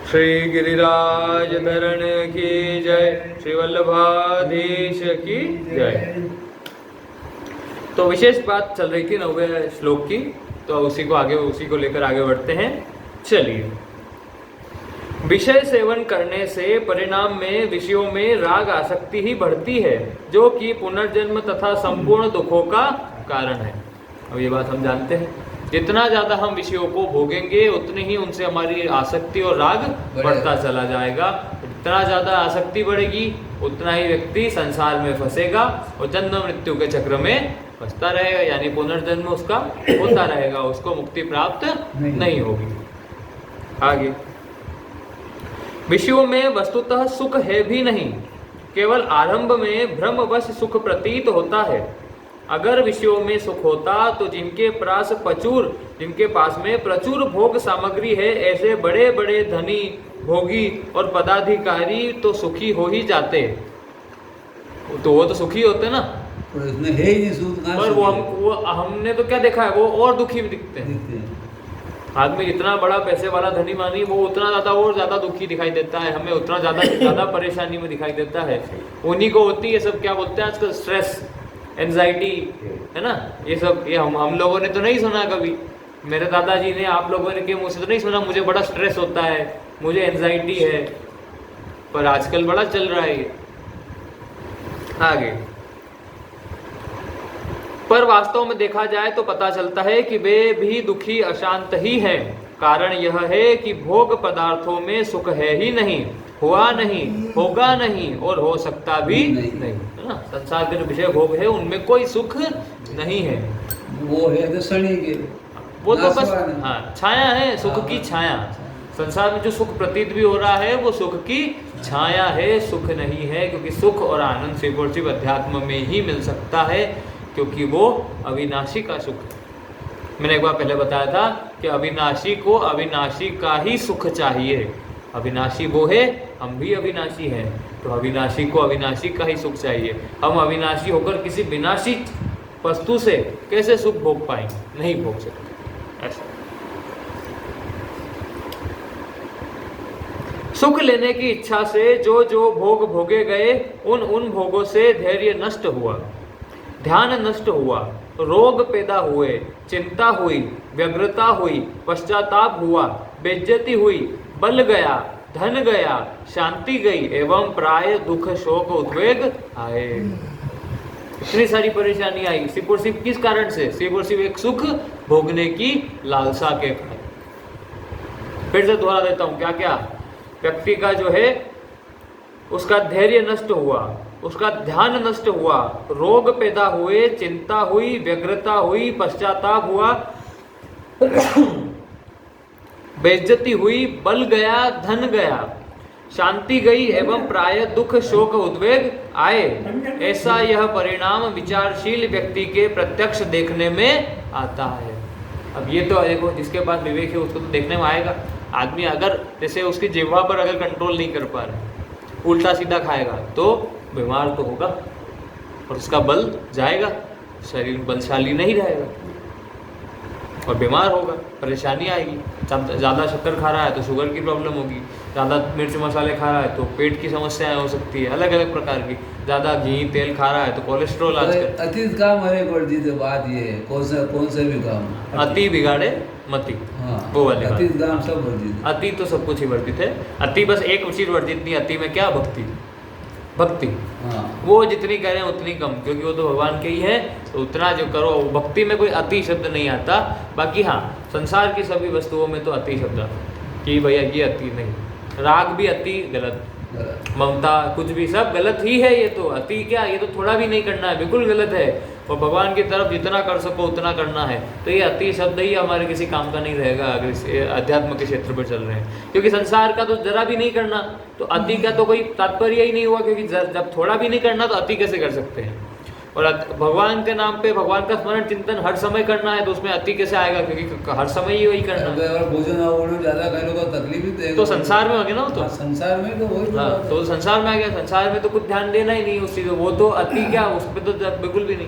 श्री गिरिराज धरण की जय, श्री वल्लभाधीश की जय। तो विशेष बात चल रही थी 9वें श्लोक की, तो उसी को लेकर आगे बढ़ते हैं। चलिए, विषय सेवन करने से परिणाम में विषयों में राग आसक्ति ही बढ़ती है, जो कि पुनर्जन्म तथा संपूर्ण दुखों का कारण है। अब ये बात हम जानते हैं, जितना ज्यादा हम विषयों को भोगेंगे उतनी ही उनसे हमारी आसक्ति और राग बढ़ता चला जाएगा। जितना ज्यादा आसक्ति बढ़ेगी उतना ही व्यक्ति संसार में फंसेगा और जन्म मृत्यु के चक्र में फंसता रहेगा, यानी पुनर्जन्म उसका होता रहेगा, उसको मुक्ति प्राप्त नहीं होगी। आगे, विषयों में वस्तुतः सुख है भी नहीं, केवल आरंभ में भ्रमवश सुख प्रतीत होता है। अगर विषयों में सुख होता तो जिनके पास में प्रचुर भोग सामग्री है, ऐसे बड़े बड़े धनी, भोगी और पदाधिकारी तो सुखी हो ही जाते। तो वो तो सुखी होते ना, पर इसमें है ही नहीं सुख। पर वो हमने तो क्या देखा है, वो और दुखी भी दिखते हैं। आदमी जितना बड़ा पैसे वाला धनी मानी, वो उतना ज्यादा दुखी दिखाई देता है, हमें उतना ज्यादा परेशानी में दिखाई देता है। उन्हीं को होती है सब, क्या बोलते हैं आजकल, स्ट्रेस, एंजाइटी, है ना। ये सब ये हम लोगों ने तो नहीं सुना कभी, मेरे दादाजी ने, आप लोगों ने के मुंह से तो नहीं सुना मुझे बड़ा स्ट्रेस होता है, मुझे एंजाइटी है, पर आजकल बड़ा चल रहा है ये। आगे, पर वास्तव में देखा जाए तो पता चलता है कि वे भी दुखी अशांत ही हैं। कारण यह है कि भोग पदार्थों में सुख है ही नहीं, हुआ नहीं, होगा नहीं और हो सकता भी नहीं, है ना। संसार के जो विषय भोग है उनमें कोई सुख नहीं है, वो है तो शनि के, वो तो बस छाया है, सुख की छाया। संसार में जो सुख प्रतीत भी हो रहा है वो सुख की छाया है, सुख नहीं है, क्योंकि सुख और आनंद सिर्फ और सिर्फ अध्यात्म में ही मिल सकता है, क्योंकि वो अविनाशी का सुख है। मैंने एक बार पहले बताया था कि अविनाशी को अविनाशी का ही सुख चाहिए। अविनाशी वो है, हम भी अविनाशी हैं, तो अविनाशी को अविनाशी का ही सुख चाहिए। हम अविनाशी होकर किसी विनाशी वस्तु से कैसे सुख भोग पाएंगे? नहीं भोग सकते। ऐसा सुख लेने की इच्छा से जो जो भोग भोगे गए, उन भोगों से धैर्य नष्ट हुआ, ध्यान नष्ट हुआ, रोग पैदा हुए, चिंता हुई, व्यग्रता हुई, पश्चाताप हुआ, बेइज्जती हुई, बल गया, धन गया, शांति गई एवं प्राय दुख, शोक, उद्वेग आए। इतनी सारी परेशानी आई सिर्फ और सिर्फ किस कारण से? सिर्फ और सिर्फ एक सुख भोगने की लालसा के कारण। फिर से दोहरा देता हूं, क्या क्या व्यक्ति का जो है उसका धैर्य नष्ट हुआ, उसका ध्यान नष्ट हुआ, रोग पैदा हुए, चिंता हुई, व्यग्रता हुई, पश्चाताप हुआ, बेइज्जती हुई, बल गया, धन गया, शांति गई एवं प्राय दुख, शोक, उद्वेग आए। ऐसा यह परिणाम विचारशील व्यक्ति के प्रत्यक्ष देखने में आता है। अब ये तो देखो, जिसके पास विवेक है उसको तो देखने में आएगा। आदमी अगर जैसे उसकी जिह्वा पर अगर कंट्रोल नहीं कर पा रहा, उल्टा सीधा खाएगा तो बीमार तो होगा और उसका बल जाएगा, शरीर बलशाली नहीं रहेगा और बीमार होगा, परेशानी आएगी। ज़्यादा शक्कर खा रहा है तो शुगर की प्रॉब्लम होगी, ज़्यादा मिर्च मसाले खा रहा है तो पेट की समस्याएं हो सकती है, अलग अलग प्रकार की। ज़्यादा घी तेल खा रहा है तो कोलेस्ट्रॉल। आजकल अतीत काम हरे कर दी तो बात ये है, कौन से भी काम अति बिगाड़े मति, वो वाली अतीत काम सब वर्जित। अति तो सब कुछ ही वर्जित है, अति बस एक चीज वर्जित नहीं, अति में क्या? भक्ति। वो जितनी करें उतनी कम, क्योंकि वो तो भगवान के ही है, तो उतना जो करो। भक्ति में कोई अति शब्द नहीं आता। बाकी हाँ, संसार की सभी वस्तुओं में तो अति शब्द आता कि भैया ये अति नहीं। राग भी अति गलत, ममता कुछ भी सब गलत ही है। ये तो अति क्या, ये तो थोड़ा भी नहीं करना है, बिल्कुल गलत है। और भगवान की तरफ जितना कर सको उतना करना है, तो ये अति शब्द ही हमारे किसी काम का नहीं रहेगा अगर इस अध्यात्म के क्षेत्र पर चल रहे हैं। क्योंकि संसार का तो जरा भी नहीं करना, तो अति का तो कोई तात्पर्य ही नहीं हुआ, क्योंकि जब थोड़ा भी नहीं करना तो अति कैसे कर सकते हैं। और भगवान के नाम पे भगवान का स्मरण चिंतन हर समय करना है, तो उसमें अति कैसे आएगा? क्योंकि हर समय ही वही करना है। भोजन ज्यादा खाने को तकलीफ ही तो संसार में हो गया ना, तो संसार में तो वही। हाँ, तो संसार में आ गया। संसार में तो कुछ ध्यान देना ही नहीं उस चीज, वो तो अति क्या, उस पर तो बिल्कुल भी नहीं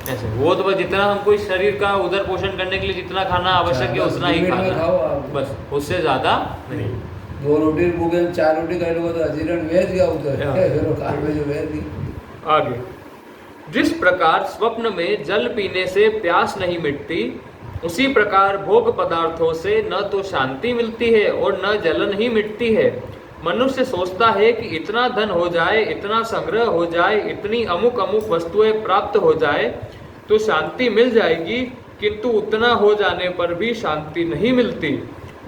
ऐसे। वो तो बस जितना हमको इस शरीर का उदर पोषण करने के लिए जितना खाना आवश्यक है उतना ही खाना, बस, उससे ज्यादा नहीं। 2 रोटी भूखे 4 रोटी खाई लोग तो अजीर्ण वेच गया उधर हाँ। फिर वो काल में जो वेच दी। आगे, जिस प्रकार स्वप्न में जल पीने से प्यास नहीं मिटती, उसी प्रकार भोग पदार्थों से न तो शांति मिलती है और न जलन ही मिटती है। मनुष्य सोचता है कि इतना धन हो जाए, इतना संग्रह हो जाए, इतनी अमुक अमुक वस्तुएं प्राप्त हो जाए तो शांति मिल जाएगी, किंतु उतना हो जाने पर भी शांति नहीं मिलती।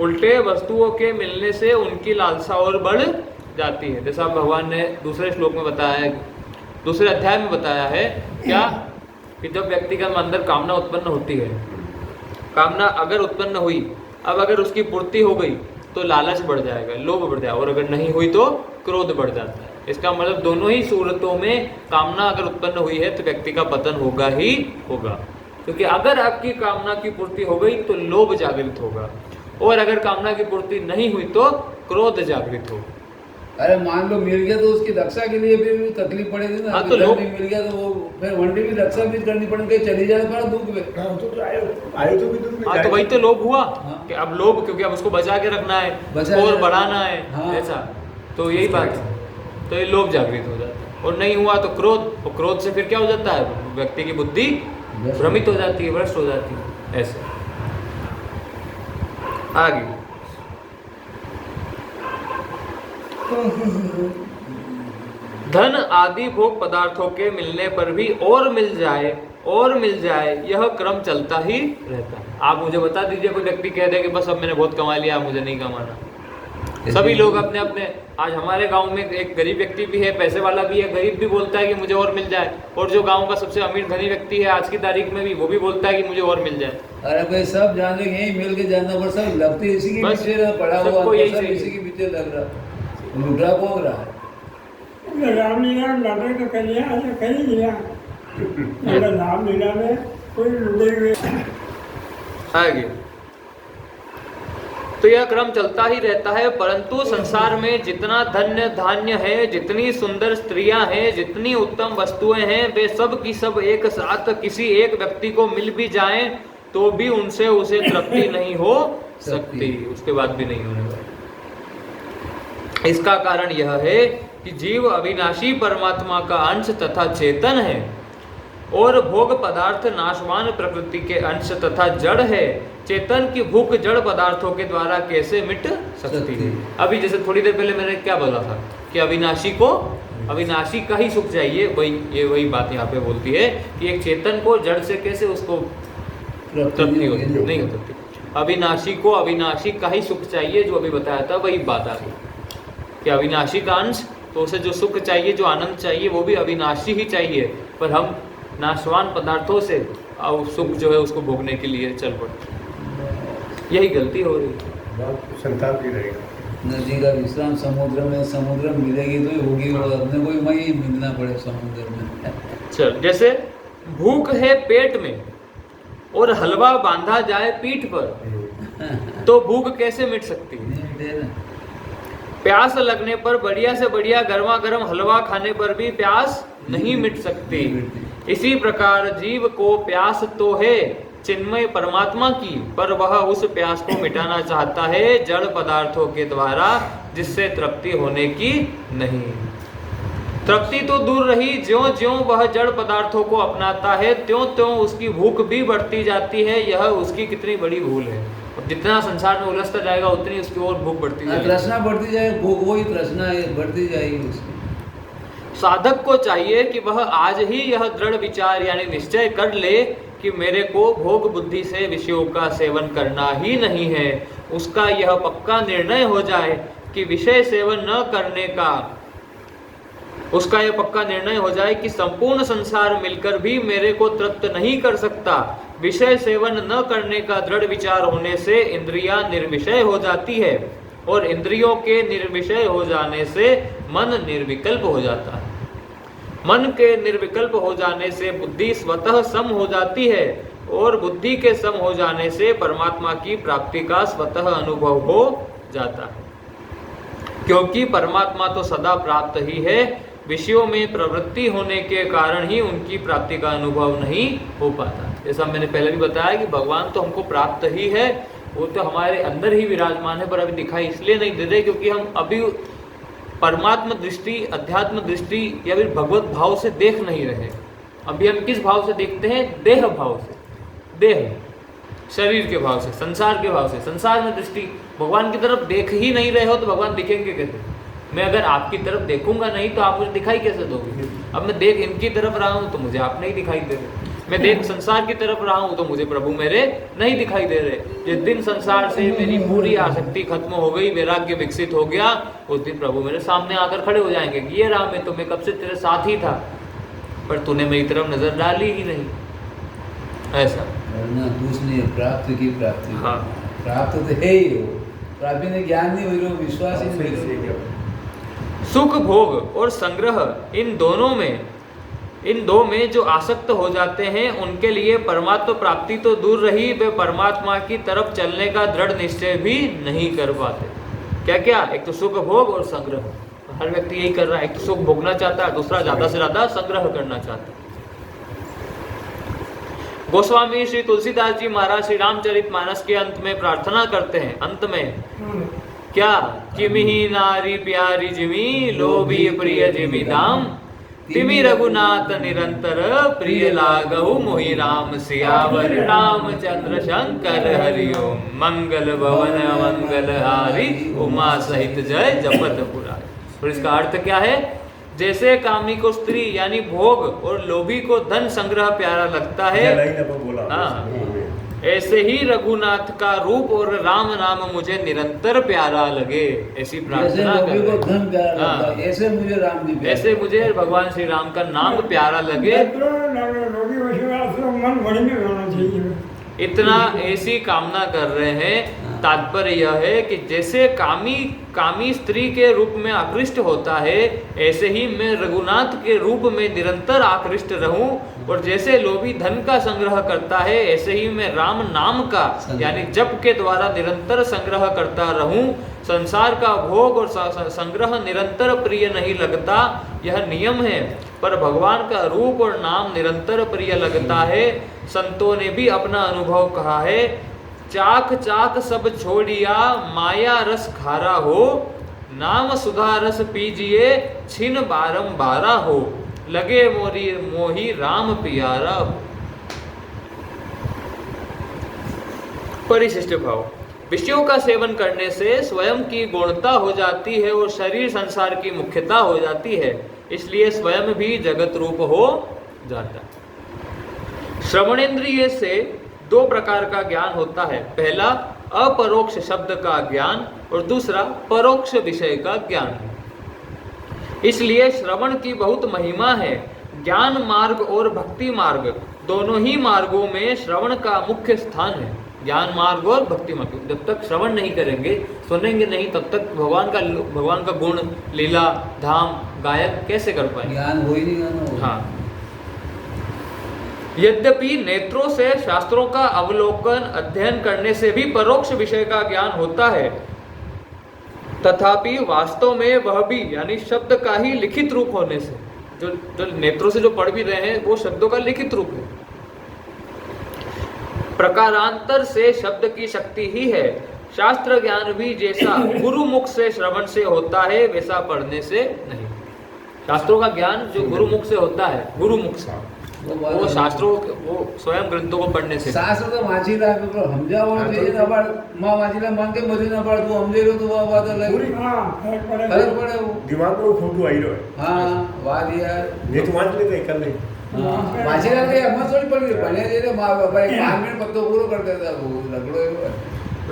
उल्टे वस्तुओं के मिलने से उनकी लालसा और बढ़ जाती है। जैसा भगवान ने दूसरे श्लोक में बताया है, दूसरे अध्याय में बताया है क्या, कि जब व्यक्ति के अंदर कामना उत्पन्न होती है, कामना अगर उत्पन्न हुई, अब अगर उसकी पूर्ति हो गई तो लालच बढ़ जाएगा, लोभ बढ़ जाएगा, और अगर नहीं हुई तो क्रोध बढ़ जाता है। इसका मतलब दोनों ही सूरतों में कामना अगर उत्पन्न हुई है तो व्यक्ति का पतन होगा ही होगा। क्योंकि अगर आपकी कामना की पूर्ति हो गई तो लोभ जागृत होगा, और अगर कामना की पूर्ति नहीं हुई तो क्रोध जागृत होगा। अरे मान लो मिल गया तो उसकी रक्षा के लिए भी तकलीफ पड़ेगी ना। हाँ, तो अगर लोग नहीं मिल गया तो वो फिर वनडे की रक्षा भी करनी पड़ेगी, कहीं चली जाए बड़ा दुख में। आयु तो भी दुख में हाँ, तो वही तो लोभ हुआ हाँ। कि अब लोभ, क्योंकि अब उसको बचा के रखना है बचा और के- बढ़ाना है, हाँ। ऐसा, तो यही बात है। तो ये लोभ जागृत हो जाता है, और नहीं हुआ तो क्रोध, और क्रोध से फिर क्या हो जाता है, व्यक्ति की बुद्धि भ्रमित हो जाती है, भ्रष्ट हो जाती है। ऐसे आगे, धन आदि भोग पदार्थों के मिलने पर भी और मिल जाए और मिल जाए, यह क्रम चलता ही रहता है। आप मुझे बता दीजिए, कोई व्यक्ति कह दे कि बस अब मैंने बहुत कमा लिया, मुझे नहीं कमाना। सभी लोग अपने अपने, आज हमारे गांव में एक गरीब व्यक्ति भी है, पैसे वाला भी है, गरीब भी बोलता है कि मुझे और मिल जाए, और जो गांव का सबसे अमीर धनी व्यक्ति है आज की तारीख में भी, वो भी बोलता है कि मुझे और मिल जाए। अरे भाई सब जान लेंगे यही मिल के जानना पड़, सब लगती इसी के बस, पीछे पड़ा हुआ, सबको यही सब चाहिए। इसी के पीछे लग रहा, लूटा कौन रहा है। रामलीला लड़े का कन्या ऐसा कहीं लिया, अगर रामलीला में कोई लुटे हुए आगे, तो यह क्रम चलता ही रहता है, परंतु संसार में जितना धन्य धान्य है, जितनी सुंदर स्त्रियां हैं, जितनी उत्तम वस्तुएं हैं, वे सब की सब एक साथ किसी एक व्यक्ति को मिल भी जाएं तो भी उनसे उसे तृप्ति नहीं हो सकती, उसके बाद भी नहीं होने वाली। इसका कारण यह है कि जीव अविनाशी परमात्मा का अंश तथा चेतन है, और भोग पदार्थ नाशवान प्रकृति के अंश तथा जड़ है। चेतन की भूख जड़ पदार्थों के द्वारा कैसे मिट सकती है। अभी जैसे थोड़ी देर पहले मैंने क्या बोला था कि अविनाशी को अविनाशी का ही सुख चाहिए, वही बात यहाँ पे बोलती है कि एक चेतन को जड़ से कैसे उसको तृप्ति होती नहीं हो सकती। अविनाशी को अविनाशी का ही सुख चाहिए, जो अभी बताया था वही बात आ गई कि अविनाशी का अंश, तो उसे जो सुख चाहिए, जो आनंद चाहिए, वो भी अविनाशी ही चाहिए, पर हम नाशवान पदार्थों से और सुख जो है उसको भोगने के लिए चल पड़ते, यही गलती हो रही है। संताप भी रहेगा। नदी का विश्राम समुद्र में, समुद्र में मिलेगी तो ही होगी, वो अपने को ही वही मिलना पड़े समुद्र में। चल, जैसे भूख है पेट में और हलवा बांधा जाए पीठ पर तो भूख कैसे मिट सकती है। प्यास लगने पर बढ़िया से बढ़िया गर्मा गर्म हलवा खाने पर भी प्यास नहीं मिट सकती। इसी प्रकार जीव को प्यास तो है चिन्मय परमात्मा की, पर वह उस प्यास को मिटाना चाहता है जड़ पदार्थों के द्वारा, जिससे तृप्ति होने की नहीं। तृप्ति तो दूर रही, ज्यों ज्यों वह जड़ पदार्थों को अपनाता है त्यों त्यों उसकी भूख भी बढ़ती जाती है। यह उसकी कितनी बड़ी भूल है। जितना संसार में उलझता जाएगा उतनी उसकी और भूख बढ़ती जाएगी, तृष्णा बढ़ती जाएगी, भूख वही तृष्णा बढ़ती जाएगी उसकी। साधक को चाहिए कि वह आज ही यह दृढ़ विचार यानी निश्चय कर ले कि मेरे को भोग बुद्धि से विषयों का सेवन करना ही नहीं है। उसका यह पक्का निर्णय हो जाए कि विषय सेवन न करने का, उसका यह पक्का निर्णय हो जाए कि संपूर्ण संसार मिलकर भी मेरे को तृप्त नहीं कर सकता। विषय सेवन न करने का दृढ़ विचार होने से इंद्रियां निर्विषय हो जाती है, और इंद्रियों के निर्विषय हो जाने से मन निर्विकल्प हो जाता है। मन के निर्विकल्प हो जाने से बुद्धि स्वतः सम हो जाती है, और बुद्धि के सम हो जाने से परमात्मा की प्राप्ति का स्वतः अनुभव हो जाता है। क्योंकि परमात्मा तो सदा प्राप्त ही है, विषयों में प्रवृत्ति होने के कारण ही उनकी प्राप्ति का अनुभव नहीं हो पाता। जैसा मैंने पहले भी बताया कि भगवान तो हमको प्राप्त ही है, वो तो हमारे अंदर ही विराजमान है, पर अभी दिखाई इसलिए नहीं दे रहे क्योंकि हम अभी परमात्मा दृष्टि, अध्यात्म दृष्टि या फिर भगवत भाव से देख नहीं रहे। अभी हम किस भाव से देखते हैं? देह भाव से, देह शरीर के भाव से, संसार के भाव से। संसार में दृष्टि, भगवान की तरफ देख ही नहीं रहे हो तो भगवान दिखेंगे कैसे? मैं अगर आपकी तरफ देखूंगा नहीं तो आप मुझे दिखाई कैसे दोगे? अब मैं देख इनकी तरफ रहा हूं तो मुझे आप नहीं दिखाई दे रहे, मैं देख संसार की तरफ रहा हूं तो मुझे प्रभु मेरे नहीं दिखाई दे रहे। जिस दिन संसार से मेरी पूरी आसक्ति खत्म हो गई, वैराग्य विकसित हो गया, उस दिन प्रभु मेरे सामने आकर खड़े हो जाएंगे कि ये राम, मैं तो मैं कब से तेरे साथ ही था, पर तूने मेरी तरफ नजर डाली ही नहीं। ऐसा वरना कुछ नहीं, प्राप्त की प्राप्ति। हाँ। प्राप्त तो है ही हो, प्राप्ति ने ज्ञान नहीं हो, विश्वास ही नहीं हो। सुख भोग और संग्रह इन दो में जो आसक्त हो जाते हैं उनके लिए परमात्मा प्राप्ति तो दूर रही, वे परमात्मा की तरफ चलने का दृढ़ निश्चय भी नहीं कर पाते। क्या क्या? एक तो सुख भोग और संग्रह, हर व्यक्ति यही कर रहा है। एक तो सुख भोगना चाहता है, दूसरा ज्यादा से ज्यादा संग्रह करना चाहता है। गोस्वामी श्री तुलसीदास जी महाराज श्री रामचरितमानस के अंत में प्रार्थना करते हैं, अंत में क्या? किमिहि नारी प्यारी जिमी, लोभी प्रिय जिमी दाम, तिमि रघुनाथ निरंतर, प्रिय लागहु मोहि राम, सियावर रामचंद्र शंकर हरि ओम, मंगल भवन मंगल हारी, उमा सहित जय जपत पुरारी। और इसका अर्थ क्या है? जैसे कामी को स्त्री यानी भोग और लोभी को धन संग्रह प्यारा लगता है, ऐसे ही रघुनाथ का रूप और राम नाम मुझे निरंतर प्यारा लगे। ऐसी प्रार्थना करें, ऐसे मुझे राम भी, ऐसे मुझे भगवान श्री राम का नाम प्यारा लगे। इतना ऐसी कामना कर रहे हैं। तात्पर्य यह है कि जैसे कामी स्त्री के रूप में आकृष्ट होता है, ऐसे ही मैं रघुनाथ के रूप में निरंतर आकृष्ट रहूं, और जैसे लोभी धन का संग्रह करता है, ऐसे ही मैं राम नाम का यानी जप के द्वारा निरंतर संग्रह करता रहूं। संसार का भोग और संग्रह निरंतर प्रिय नहीं लगता, यह नियम है, पर भगवान का रूप और नाम निरंतर प्रिय लगता है। संतों ने भी अपना अनुभव कहा है, चाक चाक सब छोड़िया, माया रस खारा हो, नाम सुधा रस पीजिए, छिन बारंबारा हो, लगे मोही राम प्यारा हो। परिशिष्ट भाव, विषयों का सेवन करने से स्वयं की गौणता हो जाती है और शरीर संसार की मुख्यता हो जाती है, इसलिए स्वयं भी जगत रूप हो जाता है। श्रवणेन्द्रिय से दो प्रकार का ज्ञान होता है, पहला अपरोक्ष शब्द का ज्ञान और दूसरा परोक्ष विषय का ज्ञान। इसलिए श्रवण की बहुत महिमा है। ज्ञान मार्ग और भक्ति मार्ग दोनों ही मार्गों में श्रवण का मुख्य स्थान है। ज्ञान मार्ग और भक्ति मार्ग, जब तक श्रवण नहीं करेंगे, सुनेंगे नहीं, तब तक भगवान का गुण, लीला, धाम, गायन कैसे कर पाएंगे? ज्ञान हो ही नहीं। हाँ। यद्यपि नेत्रों से शास्त्रों का अवलोकन अध्ययन करने से भी परोक्ष विषय का ज्ञान होता है, तथापि वास्तव में वह भी यानी शब्द का ही लिखित रूप होने से, जो नेत्रों से जो पढ़ भी रहे हैं वो शब्दों का लिखित रूप है। प्रकारांतर से शब्द की शक्ति ही है। शास्त्र ज्ञान भी जैसा गुरुमुख से श्रवण से होता है, वैसा पढ़ने से नहीं। शास्त्रों का ज्ञान जो गुरुमुख से होता है, गुरुमुख से, वो शास्त्रों, वो स्वयं ग्रंथों को पढ़ने से। शास्त्र तो वांचीला समझावो જોઈએ ને અબાર માં વાંચીલા માંગે બધું ના પાડ તું સમજે રહ્યો તો આ વાત અલગ ફરક પડે दिमाग में वो फोटो आई रहो है। हाँ वाद यार ये तो वांच लेते कर ले। વાંચીલા કે એમાં થોડી પડી ભણે જે મા બાપા 5 મિનિટ પત્તો પૂરો કરી દેતા वो લગડો એવો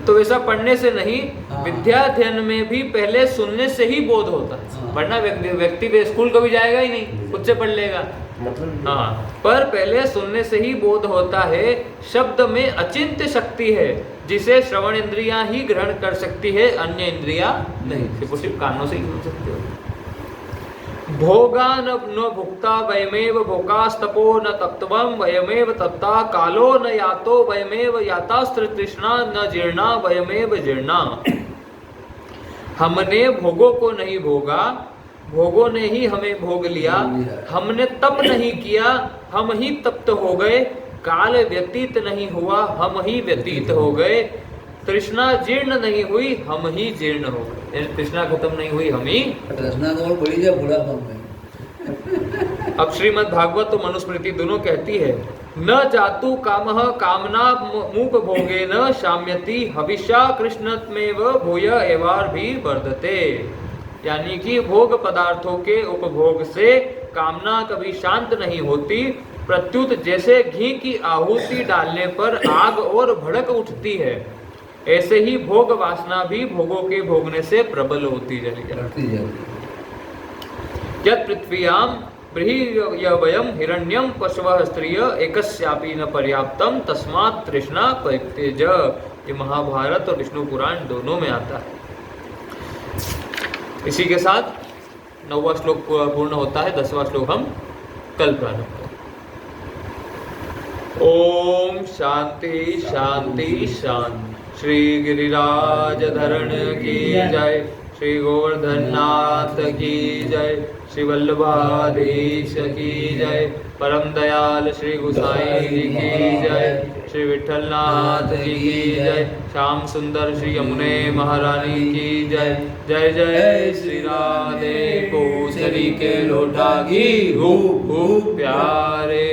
तो वैसा पढ़ने से नहीं, विद्या अध्ययन में भी पहले सुनने से ही बोध होता है, वरना व्यक्ति स्कूल कभी जाएगा ही नहीं, खुद से पढ़ लेगा। मतलब हाँ, पर पहले सुनने से ही बोध होता है। शब्द में अचिंत्य शक्ति है, जिसे श्रवण इंद्रियां ही ग्रहण कर सकती है, अन्य इंद्रियां नहीं। सिर्फ कानों से ही सुन सकते हो। भोगा न भुक्ता वयमेव भोगास्तपो न तत्त्वं वयमेव तत्ता, कालो न यातो वयमेव यातास्त्र तृष्णा, न जीर्णा वयमेव जीर्णा। हमने भोगों को नहीं भोगा, भोगों ने ही हमें भोग लिया। हमने तप नहीं किया, हम ही तप्त हो गए। काल व्यतीत नहीं हुआ, हम ही व्यतीत हो गए। तृष्णा जीर्ण नहीं हुई, हम ही जीर्ण हो गए। यानी तृष्णा खत्म नहीं हुई, हम ही। तृष्णा तो और बड़ी जाए बुढ़ापा में। अब श्रीमद् भागवत तो मनुस्मृति दोनों कहती है, न जातु कामः कामना मुपभोगे न शाम्यति हविष्या कृष्णत्मेव भूय एवार भी वर्धते। यानी कि भोग पदार्थों के उपभोग से कामना कभी शांत नहीं होती, प्रत्युत जैसे घी की आहुति डालने पर आग और भड़क उठती है, ऐसे ही भोग वासना भी भोगों के भोगने से प्रबल होती जाती है। यत् पृथ्व्यां बृहद्वयं हिरण्यं पशवः स्त्रिय एकस्यापि न पर्याप्तम तस्मात् तृष्णा परित्यज। ये महाभारत और विष्णु पुराण दोनों में आता है। इसी के साथ 9वां श्लोक पूर्ण होता है। 10वां श्लोक हम कल प्रारंभ करें। ओम शांति शांति शांति। श्री गिरिराज धरण की जय, श्री गोवर्धन नाथ की जय, श्री वल्लभाधीश की जय, परम दयाल श्री गुसाई जी की जय, श्री विठल नाथ जी की जय, श्याम सुंदर श्री यमुने महारानी की जय। जय जय श्री राधे को शरी के लोटा घी हो प्यारे।